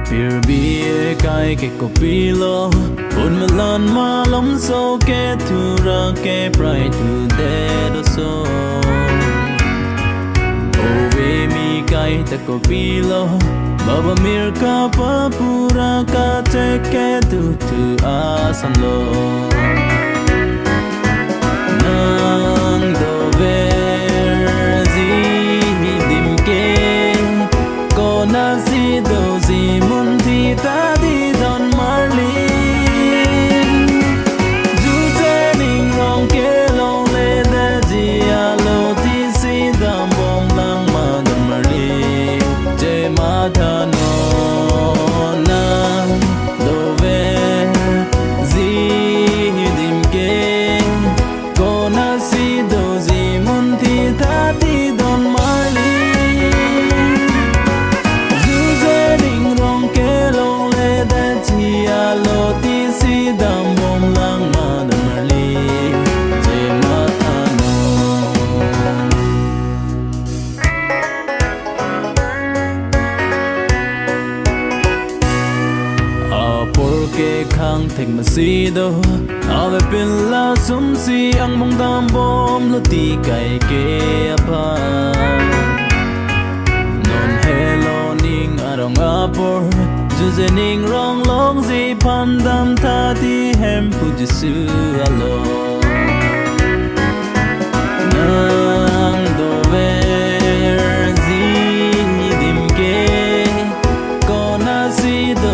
Bir bie kai ke kopilo un melan malom so ke tura ke pride to dead so ove mi kai te kopilo baba mir ka pa pura ka te ke tu asan lo nang do verzi dim ke kona si do si mun ti ta di don marlin du te ning rong ke long le de ji a lo ti si dam bom lang ma don marlin je ma tha no na do ve zi dim ke kona si do si mun ti ta di don marlin khang thek ma si do ave pin la sum si ang mong dam bom lo ti kai ke apa non hello ning arong apor juze ning rong long zi pan dam tha ti hem pu jisu alo nang do ver zi dim ke kona si do